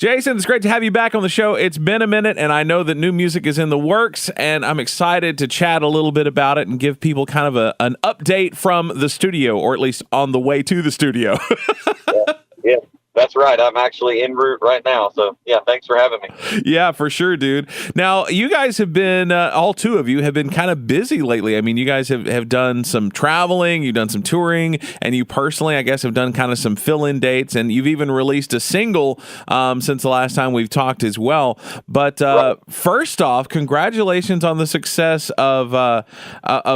Jason, it's great to have you back on the show. It's been a minute, and I know that new music is in the works, and I'm excited to chat a little bit about it and give people kind of an update from the studio, or at least on the way to the studio. Yeah. That's right. I'm actually en route right now. So, yeah, thanks for having me. Yeah, for sure, dude. Now, you guys have been, all two of you have been kind of busy lately. I mean, you guys have done some traveling, you've done some touring, and you personally, I guess, have done kind of some fill-in dates, and you've even released a single since the last time we've talked as well. But first off, congratulations on the success of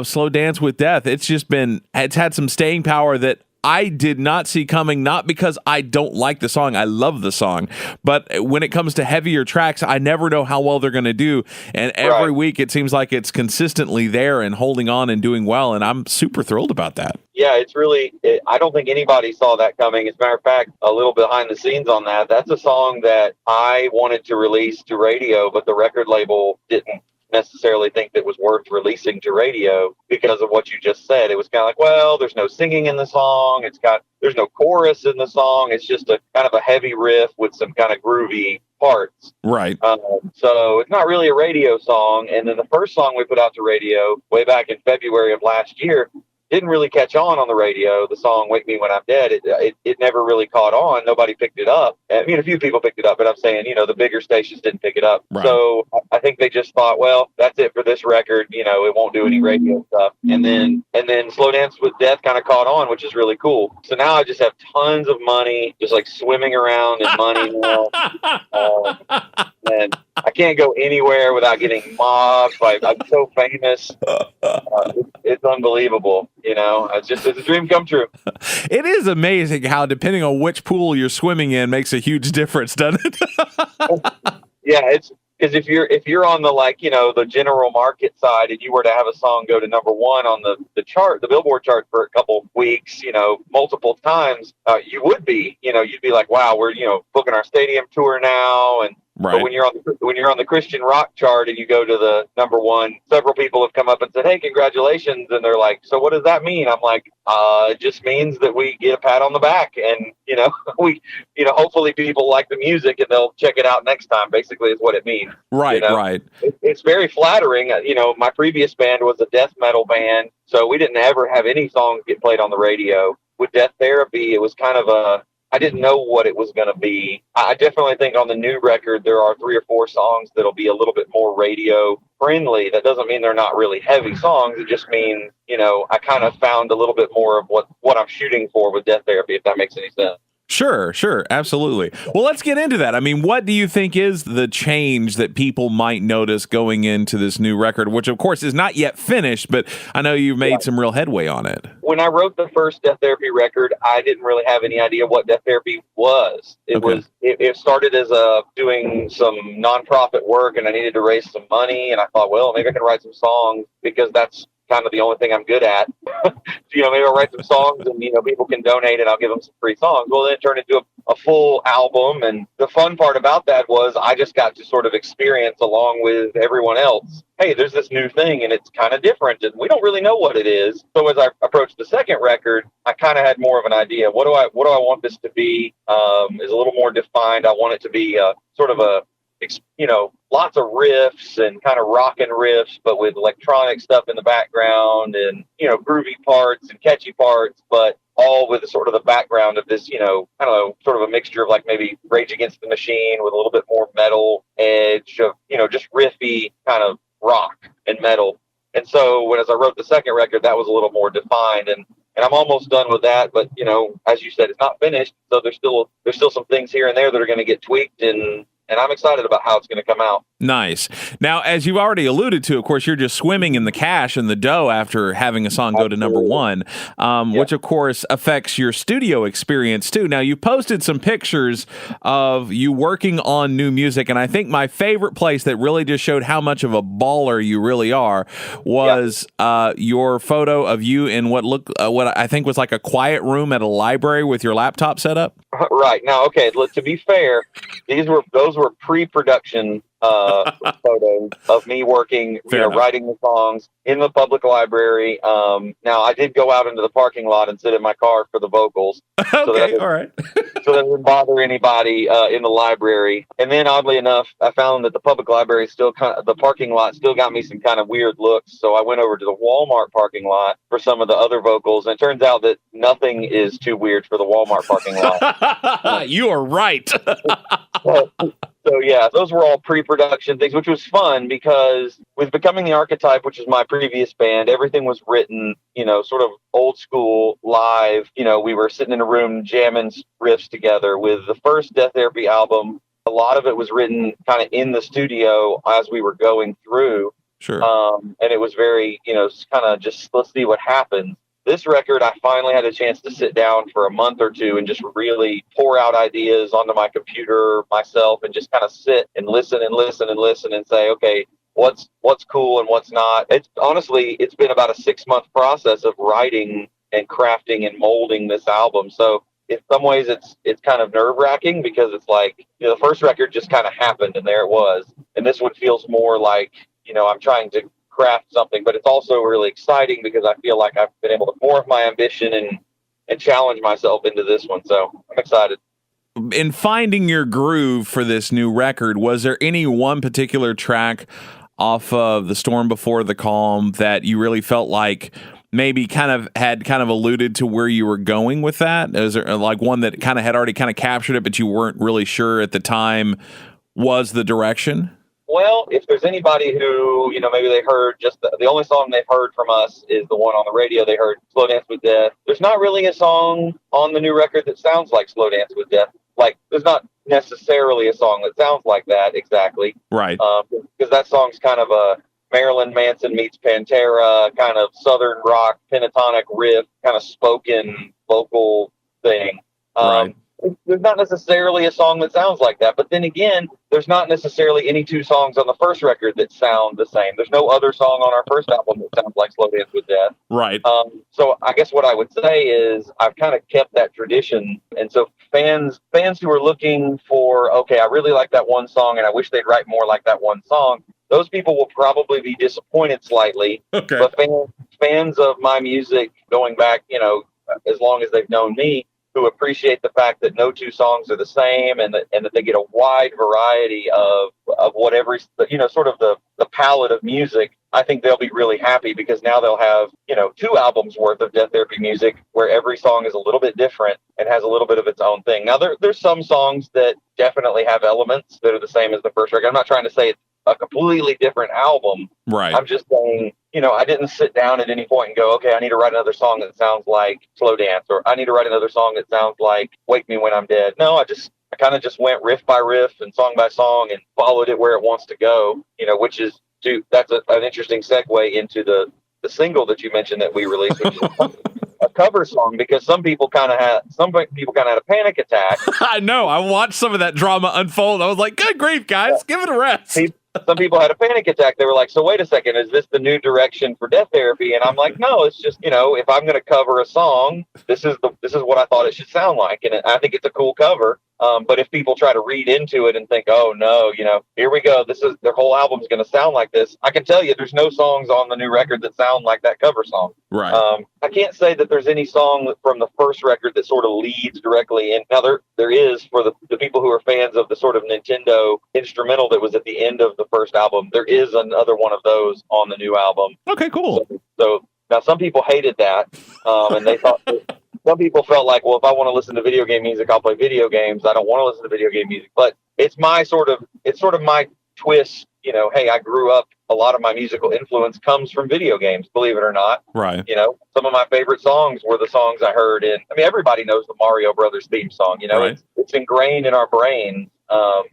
Slow Dance with Death. It's had some staying power that I did not see coming, not because I don't like the song. I love the song. But when it comes to heavier tracks, I never know how well they're going to do. And every week it seems like it's consistently there and holding on and doing well. And I'm super thrilled about that. Yeah, it's really, I don't think anybody saw that coming. As a matter of fact, a little behind the scenes on that, that's a song that I wanted to release to radio, but the record label didn't necessarily think that was worth releasing to radio because of what you just said. It was kind of like, well, there's no singing in the song. There's no chorus in the song. It's just a kind of a heavy riff with some kind of groovy parts. Right. So it's not really a radio song. And then the first song we put out to radio way back in February of last year didn't really catch on the radio. The song "Wake Me When I'm Dead," it never really caught on. Nobody picked it up. I mean, a few people picked it up, but I'm saying, the bigger stations didn't pick it up. Right. So I think they just thought, well, that's it for this record. It won't do any radio stuff. And then Slow Dance with Death kind of caught on, which is really cool. So now I just have tons of money, just like swimming around in money now. And I can't go anywhere without getting mobbed. Like, I'm so famous. It's unbelievable. It's a dream come true. It is amazing how, depending on which pool you're swimming in, makes a huge difference, doesn't it? Yeah, it's because if you're on the the general market side, and you were to have a song go to number one on the chart, the Billboard chart for a couple weeks, multiple times, you would be, you'd be like, wow, we're booking our stadium tour now, and. Right. But when you're on the Christian rock chart and you go to the number one, several people have come up and said, "Hey, congratulations!" And they're like, "So what does that mean?" I'm like, "It just means that we get a pat on the back, and we, hopefully people like the music and they'll check it out next time." Basically, is what it means. Right, right. It's very flattering. My previous band was a death metal band, so we didn't ever have any songs get played on the radio. With Death Therapy, it was kind of I didn't know what it was going to be. I definitely think on the new record, there are 3 or 4 songs that'll be a little bit more radio friendly. That doesn't mean they're not really heavy songs. It just means, I kind of found a little bit more of what I'm shooting for with Death Therapy, if that makes any sense. Sure, absolutely. Well, let's get into that. I mean, what do you think is the change that people might notice going into this new record, which, of course, is not yet finished, but I know you've made some real headway on it. When I wrote the first Death Therapy record, I didn't really have any idea what Death Therapy was. It started as doing some nonprofit work, and I needed to raise some money, and I thought, well, maybe I can write some songs because that's kind of the only thing I'm good at. Maybe I'll write some songs and, people can donate and I'll give them some free songs. Well, then it turned into a full album. And the fun part about that was I just got to sort of experience along with everyone else. Hey, there's this new thing and it's kind of different and we don't really know what it is. So as I approached the second record, I kind of had more of an idea. What do I want this to be? Is a little more defined. I want it to be sort of lots of riffs and kind of rockin' riffs, but with electronic stuff in the background and, groovy parts and catchy parts, but all with sort of the background of this, I don't know, sort of a mixture of like maybe Rage Against the Machine with a little bit more metal edge of, just riffy kind of rock and metal. And so as I wrote the second record, that was a little more defined and I'm almost done with that. But, as you said, it's not finished. So there's still some things here and there that are going to get tweaked and I'm excited about how it's going to come out. Nice. Now, as you've already alluded to, of course, you're just swimming in the cash and the dough after having a song go to number one, which, of course, affects your studio experience, too. Now, you posted some pictures of you working on new music, and I think my favorite place that really just showed how much of a baller you really are was your photo of you in what I think was like a quiet room at a library with your laptop set up. Right. Now, okay, to be fair, those were pre-production photos of me working, Fair enough. writing the songs in the public library. Now I did go out into the parking lot and sit in my car for the vocals. Okay, all right. So that didn't bother anybody in the library. And then, oddly enough, I found that the public library the parking lot still got me some kind of weird looks. So I went over to the Walmart parking lot for some of the other vocals. And it turns out that nothing is too weird for the Walmart parking lot. You are right. So yeah, those were all pre-production things, which was fun because with Becoming the Archetype, which is my previous band, everything was written, sort of old school, live. We were sitting in a room jamming riffs together. With the first Death Therapy album, a lot of it was written kind of in the studio as we were going through. Sure. And it was very, kind of just, let's see what happens. This record, I finally had a chance to sit down for a month or two and just really pour out ideas onto my computer myself and just kind of sit and listen and listen and listen and say, okay, what's cool and what's not. It's been about a 6-month process of writing and crafting and molding this album. So in some ways it's kind of nerve wracking because it's like, the first record just kind of happened and there it was. And this one feels more like, I'm trying to craft something, but it's also really exciting because I feel like I've been able to morph my ambition and challenge myself into this one. So I'm excited. In finding your groove for this new record, was there any one particular track off of The Storm Before the Calm that you really felt like maybe had alluded to where you were going with that? Is there like one that kind of had already kind of captured it, but you weren't really sure at the time was the direction? Well, if there's anybody who, maybe they heard just the only song they've heard from us is the one on the radio. They heard Slow Dance with Death. There's not really a song on the new record that sounds like Slow Dance with Death. Like, there's not necessarily a song that sounds like that exactly. Right. Because that song's kind of a Marilyn Manson meets Pantera, kind of Southern rock, pentatonic riff, kind of spoken vocal thing. Right. There's not necessarily a song that sounds like that. But then again, there's not necessarily any two songs on the first record that sound the same. There's no other song on our first album that sounds like Slow Dance with Death. Right. So I guess what I would say is I've kind of kept that tradition. And so fans who are looking for, okay, I really like that one song and I wish they'd write more like that one song, those people will probably be disappointed slightly. Okay. But fans of my music going back, as long as they've known me, who appreciate the fact that no two songs are the same and that they get a wide variety of whatever, sort of the palette of music, I think they'll be really happy because now they'll have, 2 albums worth of Death Therapy music where every song is a little bit different and has a little bit of its own thing. Now, there's some songs that definitely have elements that are the same as the first record. I'm not trying to say it's a completely different album. Right. I'm just saying, I didn't sit down at any point and go, okay, I need to write another song that sounds like Slow Dance, or I need to write another song that sounds like Wake Me When I'm Dead. No, I kind of just went riff by riff and song by song and followed it where it wants to go, which is that's an interesting segue into the single that you mentioned that we released, which is a cover song, because some people kind of had a panic attack. I know. I watched some of that drama unfold. I was like, good grief, guys, give it a rest. Some people had a panic attack. They were like, so wait a second, is this the new direction for Death Therapy? And I'm like, no, it's just, if I'm going to cover a song, this is what I thought it should sound like. And I think it's a cool cover. But if people try to read into it and think, oh no, here we go, their whole album's going to sound like this, I can tell you there's no songs on the new record that sound like that cover song. Right. I can't say that there's any song from the first record that sort of leads directly in. Now there is, for the people who are fans of the sort of Nintendo instrumental that was at the end of the first album, there is another one of those on the new album. Okay, cool. So now some people hated that, and they thought. Some people felt like, well, if I want to listen to video game music, I'll play video games. I don't want to listen to video game music. But it's sort of my twist. Hey, I grew up, a lot of my musical influence comes from video games, believe it or not. Right. Some of my favorite songs were the songs I heard everybody knows the Mario Brothers theme song. Right. It's ingrained in our brains.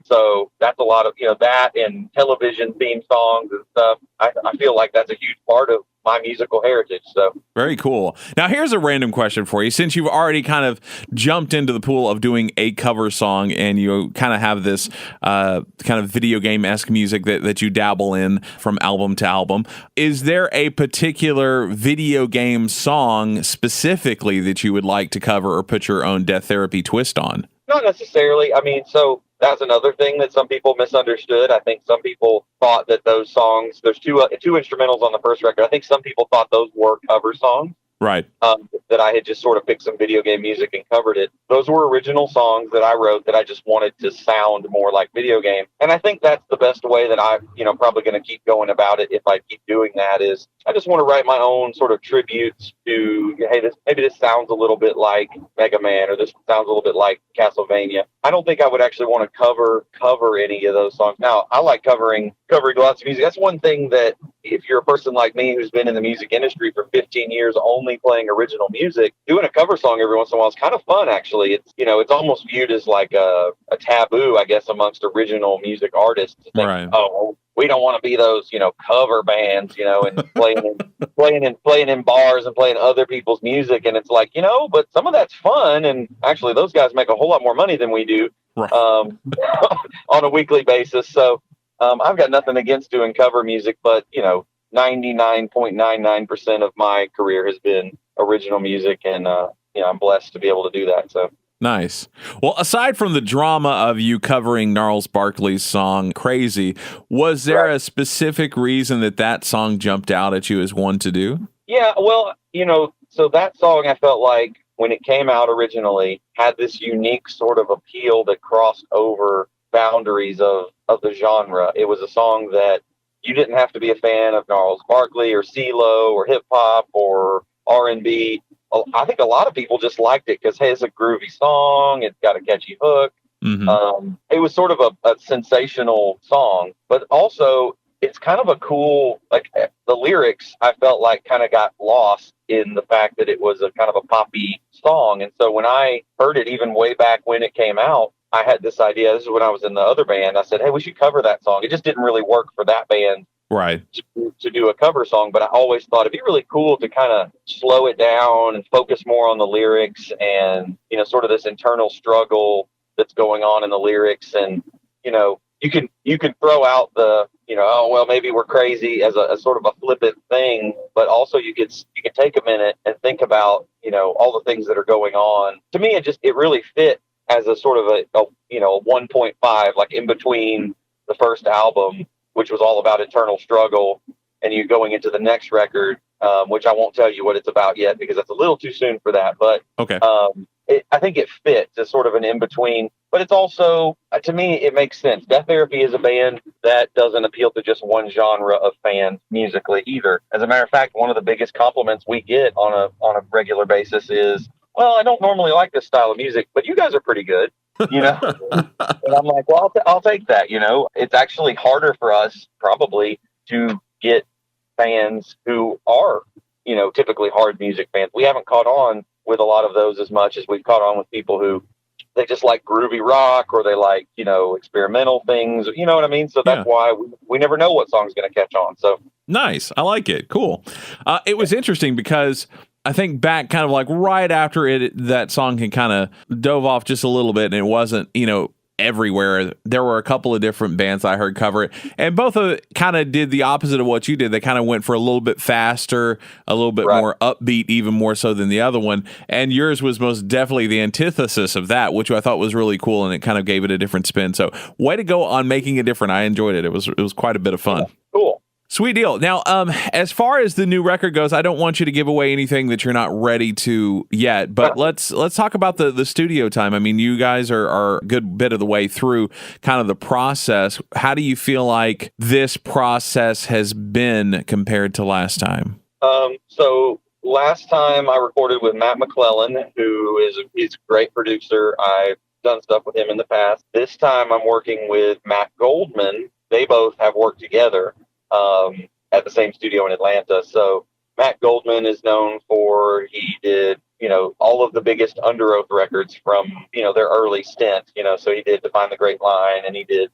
So that's a lot of, that and television theme songs and stuff. I feel like that's a huge part of my musical heritage. So very cool. Now here's a random question for you. Since you've already kind of jumped into the pool of doing a cover song and you kind of have this kind of video game-esque music that you dabble in from album to album, is there a particular video game song specifically that you would like to cover or put your own Death Therapy twist on? Not necessarily. So that's another thing that some people misunderstood. I think some people thought that those songs, there's two instrumentals on the first record. I think some people thought those were cover songs. Right. That I had just sort of picked some video game music and covered it. Those were original songs that I wrote that I just wanted to sound more like video game. And I think that's the best way that I'm, probably going to keep going about it if I keep doing that is I just want to write my own sort of tributes to, hey, maybe this sounds a little bit like Mega Man or this sounds a little bit like Castlevania. I don't think I would actually want to cover any of those songs. Now, I like covering lots of music. That's one thing that if you're a person like me who's been in the music industry for 15 years only playing original music, doing a cover song every once in a while is kind of fun, actually. It's almost viewed as like a taboo, I guess, amongst original music artists to think, right. Oh, we don't want to be those, cover bands, and playing in bars and playing other people's music. And it's like, but some of that's fun. And actually those guys make a whole lot more money than we do, right. on a weekly basis. So, I've got nothing against doing cover music, but 99.99% of my career has been original music, and I'm blessed to be able to do that. So nice. Well, aside from the drama of you covering Gnarls Barkley's song "Crazy," was there a specific reason that song jumped out at you as one to do? Yeah, well, so that song I felt like when it came out originally had this unique sort of appeal that crossed over boundaries of the genre. It was a song that you didn't have to be a fan of Gnarls Barkley or CeeLo or hip hop or R&B. I think a lot of people just liked it because, hey, it's a groovy song. It's got a catchy hook. Mm-hmm. It was sort of a sensational song, but also it's kind of a cool, like the lyrics I felt like kind of got lost in the fact that it was a kind of a poppy song. And so when I heard it, even way back when it came out, I had this idea. This is when I was in the other band. I said, hey, we should cover that song. It just didn't really work for that band. Right. To do a cover song, but I always thought it'd be really cool to kind of slow it down and focus more on the lyrics and, sort of this internal struggle that's going on in the lyrics. And, you can throw out the, oh, well, maybe we're crazy as a sort of a flippant thing, but also you can take a minute and think about, all the things that are going on. To me, it really fit as a sort of a 1.5, like in between the first album, which was all about internal struggle, and you going into the next record, which I won't tell you what it's about yet because it's a little too soon for that. But okay. I think it fits as sort of an in-between. But it's also, to me, it makes sense. Death Therapy is a band that doesn't appeal to just one genre of fans musically either. As a matter of fact, one of the biggest compliments we get on a regular basis is, well, I don't normally like this style of music, but you guys are pretty good. And I'm like, well, I'll take that. It's actually harder for us probably to get fans who are, typically hard music fans. We haven't caught on with a lot of those as much as we've caught on with people who they just like groovy rock or they like, experimental things. You know what I mean? So that's why we never know what song's going to catch on. So nice. I like it. Cool. It was interesting because I think back kind of like right after that song had kind of dove off just a little bit and it wasn't, everywhere. There were a couple of different bands I heard cover it, and both of it kind of did the opposite of what you did. They kind of went for a little bit faster, a little bit more upbeat, even more so than the other one. And yours was most definitely the antithesis of that, which I thought was really cool, and it kind of gave it a different spin. So way to go on making it different. I enjoyed it. It was quite a bit of fun. Yeah, cool. Sweet deal. Now, as far as the new record goes, I don't want you to give away anything that you're not ready to yet, but let's talk about the studio time. I mean, you guys are a good bit of the way through kind of the process. How do you feel like this process has been compared to last time? So last time I recorded with Matt McClellan, he's a great producer. I've done stuff with him in the past. This time I'm working with Matt Goldman. They both have worked together at the same studio in Atlanta. So Matt Goldman is known he did, all of the biggest Under Oath records from, their early stint, so he did Define the Great Line and he did,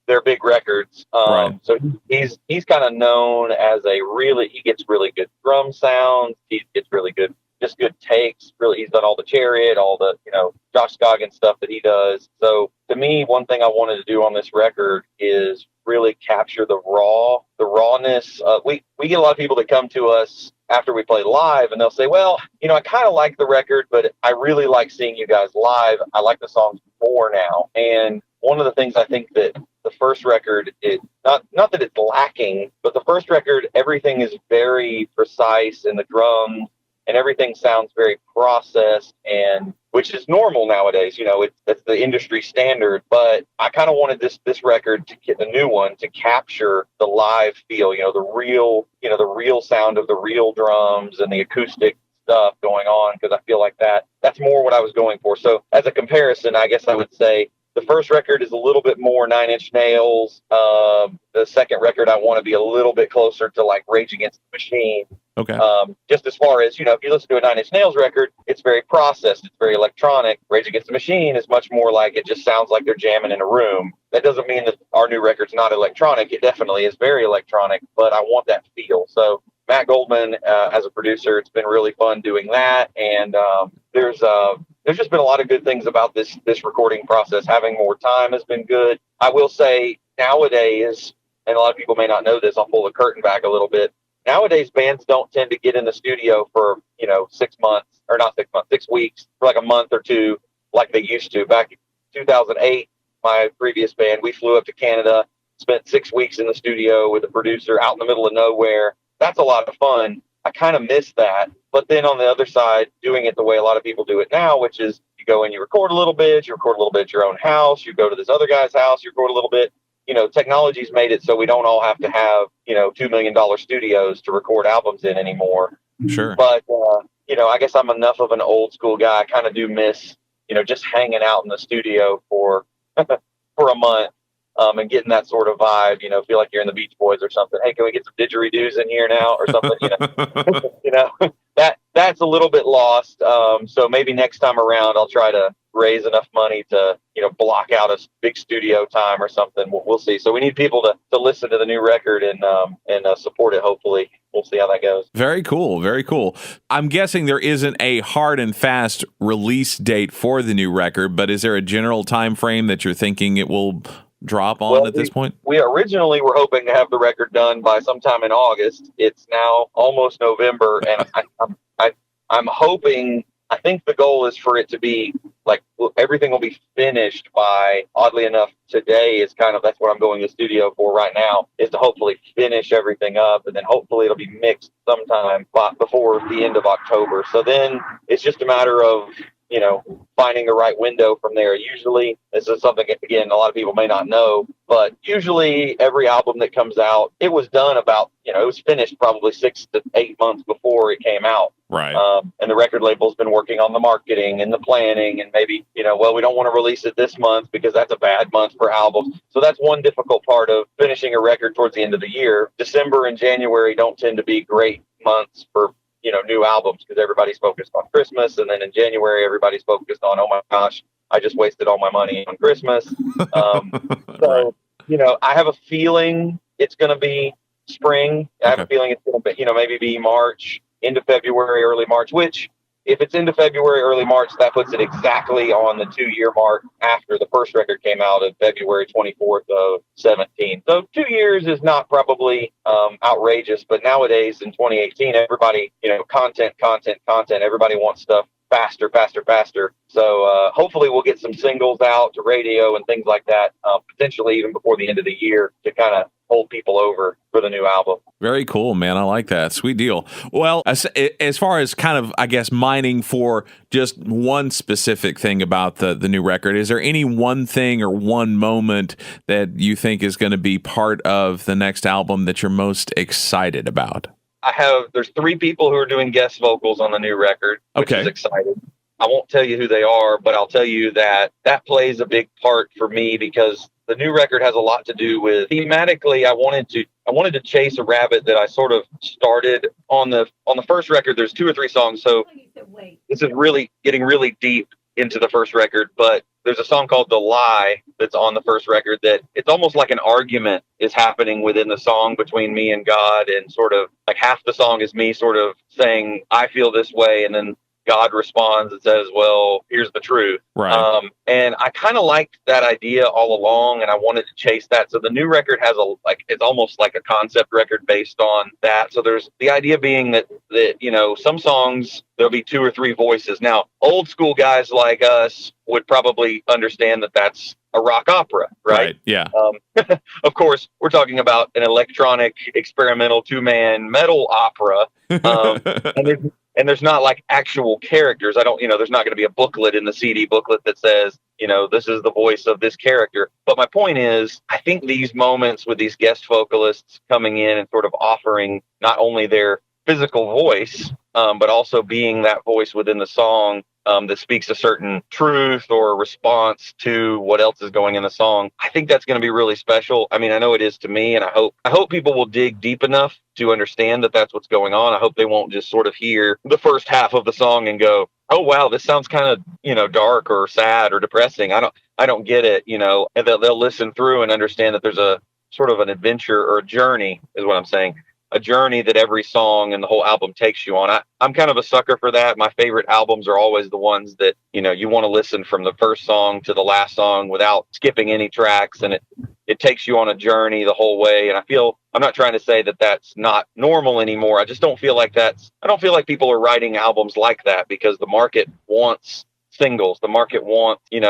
their big records. So he's kind of known as he gets really good drum sounds. He gets really good, just good takes. Really, he's done all the Chariot, all the, Josh Scoggins stuff that he does. So to me, one thing I wanted to do on this record is really capture the rawness. We get a lot of people that come to us after we play live and they'll say, well, I kind of like the record, but I really like seeing you guys live. I like the songs more now. And one of the things I think that the first record, it not that it's lacking, but the first record, everything is very precise in the drums and everything sounds very processed, and which is normal nowadays. That's the industry standard. But I kind of wanted this record to get the new one to capture the live feel, the real sound of the real drums and the acoustic stuff going on, because I feel like that's more what I was going for. So as a comparison, I guess I would say the first record is a little bit more Nine Inch Nails. The second record, I want to be a little bit closer to like Rage Against the Machine. Okay. Just as far as, if you listen to a Nine Inch Nails record, it's very processed. It's very electronic. Rage Against the Machine is much more like it just sounds like they're jamming in a room. That doesn't mean that our new record's not electronic. It definitely is very electronic, but I want that feel. So Matt Goldman, as a producer, it's been really fun doing that. And there's just been a lot of good things about this recording process. Having more time has been good. I will say nowadays, and a lot of people may not know this, I'll pull the curtain back a little bit. Nowadays, bands don't tend to get in the studio for, 6 months, or not 6 months, 6 weeks, for like a month or two, like they used to. Back in 2008, my previous band, we flew up to Canada, spent 6 weeks in the studio with a producer out in the middle of nowhere. That's a lot of fun. I kind of miss that. But then on the other side, doing it the way a lot of people do it now, which is you go and you record a little bit at your own house, you go to this other guy's house, you record a little bit. Technology's made it so we don't all have to have, $2 million studios to record albums in anymore. Sure. But, I guess I'm enough of an old school guy. I kind of do miss, just hanging out in the studio for a month and getting that sort of vibe, feel like you're in the Beach Boys or something. Hey, can we get some didgeridoos in here now or something? That's a little bit lost. So maybe next time around, I'll try to raise enough money to, block out a big studio time or something. We'll see. So we need people to listen to the new record and support it. Hopefully we'll see how that goes. Very cool. Very cool. I'm guessing there isn't a hard and fast release date for the new record, but is there a general time frame that you're thinking it will drop on at this point? We originally were hoping to have the record done by sometime in August. It's now almost November, and I'm hoping. I think the goal is for it to be like everything will be finished by, oddly enough, today is that's what I'm going to the studio for right now, is to hopefully finish everything up, and then hopefully it'll be mixed sometime before the end of October. So then it's just a matter of, finding the right window from there. Usually, this is something, again, a lot of people may not know, but usually every album that comes out, it was done about, it was finished probably 6 to 8 months before it came out. Right. And the record label's been working on the marketing and the planning, and maybe, we don't want to release it this month because that's a bad month for albums. So that's one difficult part of finishing a record towards the end of the year. December and January don't tend to be great months for new albums, because everybody's focused on Christmas. And then in January, everybody's focused on, oh my gosh, I just wasted all my money on Christmas. So, I have a feeling it's going to be spring. I have a feeling it's going to be, maybe be March, into February, early March, which if it's into February, early March, that puts it exactly on the 2-year mark after the first record came out of February 24th of 17. So 2 years is not probably outrageous, but nowadays in 2018, everybody, content, everybody wants stuff faster. So hopefully we'll get some singles out to radio and things like that, potentially even before the end of the year, to kind of hold people over for the new album. Very cool, man. I like that. Sweet deal. Well, as far as kind of, I guess, mining for just one specific thing about the new record, is there any one thing or one moment that you think is going to be part of the next album that you're most excited about? There's 3 people who are doing guest vocals on the new record, which is exciting. I won't tell you who they are, but I'll tell you that plays a big part for me, because the new record has a lot to do with thematically. I wanted to chase a rabbit that I sort of started on the first record. There's 2 or 3 songs, so this is really getting really deep into the first record, but there's a song called The Lie that's on the first record that it's almost like an argument is happening within the song between me and God, and sort of like half the song is me sort of saying, I feel this way, and then God responds and says, well, here's the truth. Right. And I kind of liked that idea all along, and I wanted to chase that. So the new record has it's almost like a concept record based on that. So there's the idea being that some songs, there'll be 2 or 3 voices. Now, old school guys like us would probably understand that that's a rock opera, right? Yeah. Of course, we're talking about an electronic experimental 2-man metal opera. And there's not like actual characters. There's not going to be a booklet in the CD booklet that says, this is the voice of this character. But my point is, I think these moments with these guest vocalists coming in and sort of offering not only their physical voice, but also being that voice within the song that speaks a certain truth or response to what else is going in the song. I think that's going to be really special. I mean, I know it is to me, and I hope people will dig deep enough to understand that that's what's going on. I hope they won't just sort of hear the first half of the song and go, oh wow, this sounds kind of dark or sad or depressing. I don't get it, and they'll listen through and understand that there's a sort of an adventure or a journey is what I'm saying. A journey that every song and the whole album takes you on. I'm kind of a sucker for that. My favorite albums are always the ones that, you want to listen from the first song to the last song without skipping any tracks. And it takes you on a journey the whole way. And I'm not trying to say that that's not normal anymore. I just don't feel like I don't feel like people are writing albums like that because the market wants singles. The market wants, give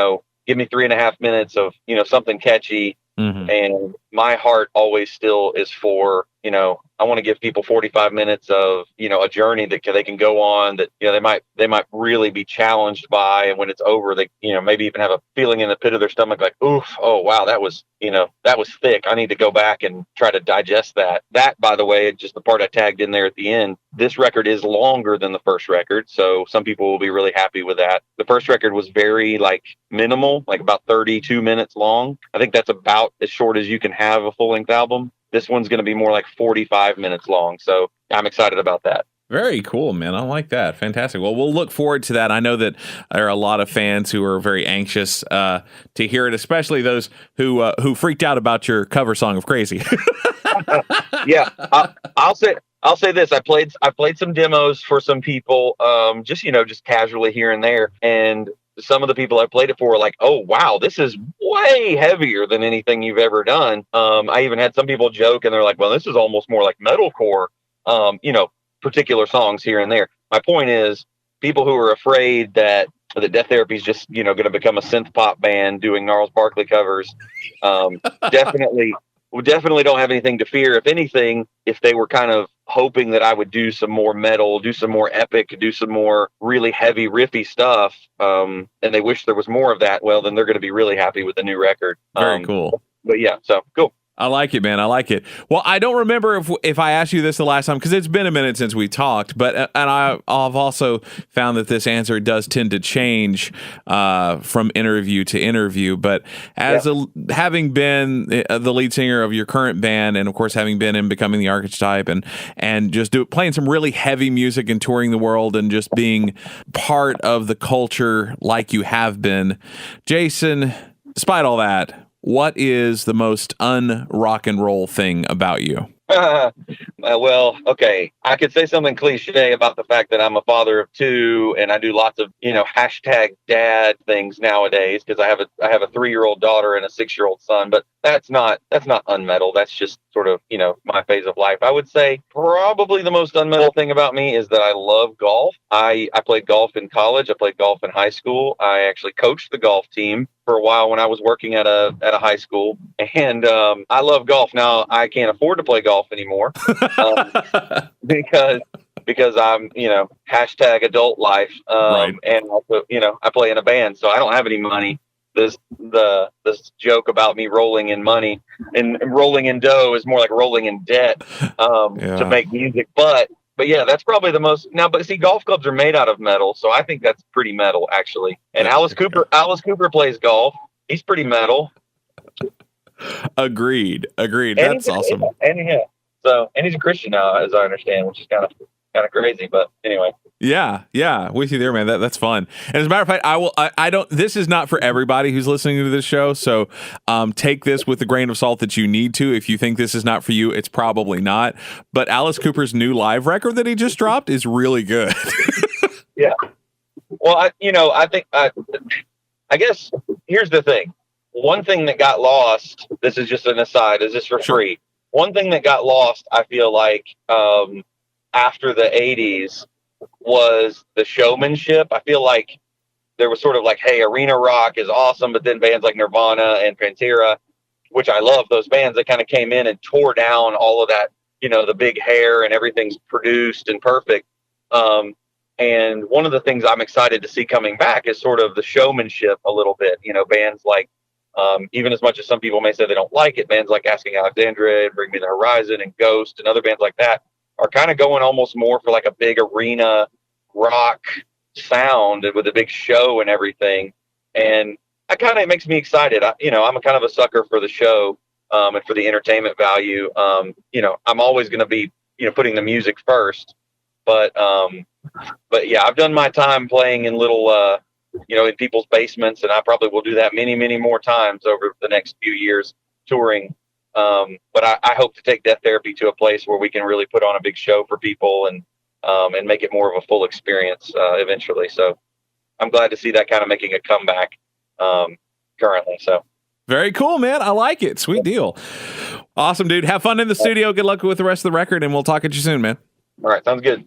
me 3.5 minutes of, something catchy. Mm-hmm. And my heart always still is for, I want to give people 45 minutes of, a journey that they can go on that, they might really be challenged by. And when it's over, they, maybe even have a feeling in the pit of their stomach, like, oof, oh, wow, that was thick. I need to go back and try to digest that. That, by the way, just the part I tagged in there at the end, this record is longer than the first record. So some people will be really happy with that. The first record was very minimal, like about 32 minutes long. I think that's about as short as you can have a full length album. This one's going to be more like 45 minutes long. So I'm excited about that. Very cool, man. I like that. Fantastic. Well, we'll look forward to that. I know that there are a lot of fans who are very anxious to hear it, especially those who freaked out about your cover song of Crazy. Yeah, I'll say this. I played some demos for some people, just casually here and there, and some of the people I played it for were like, oh, wow, this is way heavier than anything you've ever done. I even had some people joke and they're like, well, this is almost more like metalcore, particular songs here and there. My point is people who are afraid that Death Therapy is just, going to become a synth pop band doing Gnarls Barkley covers, definitely don't have anything to fear. If anything, if they were kind of hoping that I would do some more metal, do some more epic, do some more really heavy riffy stuff, and they wish there was more of that, well, then they're going to be really happy with the new record. Very cool. But yeah, so cool. I like it, man. I like it. Well, I don't remember if I asked you this the last time because it's been a minute since we talked. But I've also found that this answer does tend to change from interview to interview. But having been the lead singer of your current band, and of course having been in Becoming the Archetype, and just playing some really heavy music and touring the world, and just being part of the culture like you have been, Jason, despite all that, what is the most un-rock and roll thing about you? Well, okay. I could say something cliche about the fact that I'm a father of 2 and I do lots of, hashtag dad things nowadays because I have a 3-year-old daughter and a 6-year-old son, but that's not unmetal. That's just sort of, my phase of life. I would say probably the most unmetal thing about me is that I love golf. I played golf in college. I played golf in high school. I actually coached the golf team for a while when I was working at a high school, and I love golf. Now I can't afford to play golf anymore because I'm hashtag adult life, right. And also I play in a band, so I don't have any money. This joke about me rolling in money and rolling in dough is more like rolling in debt to make music, but yeah, that's probably the most now. But see, golf clubs are made out of metal, so I think that's pretty metal, actually. And Alice Cooper plays golf. He's pretty metal. Agreed. That's awesome. And he's a Christian now, as I understand, which is kind of crazy. But anyway. Yeah, with you there, man. That's fun. And as a matter of fact, I don't. This is not for everybody who's listening to this show, so take this with the grain of salt that you need to. If you think this is not for you, it's probably not. But Alice Cooper's new live record that he just dropped is really good. Yeah. Well, I think, I guess here's the thing. One thing that got lost, this is just an aside, is this for Sure. free? One thing that got lost, I feel like, after the 80s was the showmanship. I feel like there was sort of like, hey, arena rock is awesome, but then bands like Nirvana and Pantera, which I love, those bands that kind of came in and tore down all of that, the big hair and everything's produced and perfect. And one of the things I'm excited to see coming back is sort of the showmanship a little bit. Bands like, even as much as some people may say they don't like it, bands like Asking Alexandria and Bring Me the Horizon and Ghost and other bands like that are kind of going almost more for like a big arena rock sound with a big show and everything. And it makes me excited. I'm a kind of a sucker for the show, and for the entertainment value. I'm always going to be, putting the music first, but yeah, I've done my time playing in little, in people's basements, and I probably will do that many, many more times over the next few years touring. But I hope to take Death Therapy to a place where we can really put on a big show for people and make it more of a full experience eventually. So I'm glad to see that kind of making a comeback currently. So Very cool, man. I like it. Sweet deal. Awesome, dude. Have fun in the studio. Good luck with the rest of the record, and we'll talk at you soon, man. all right, sounds good.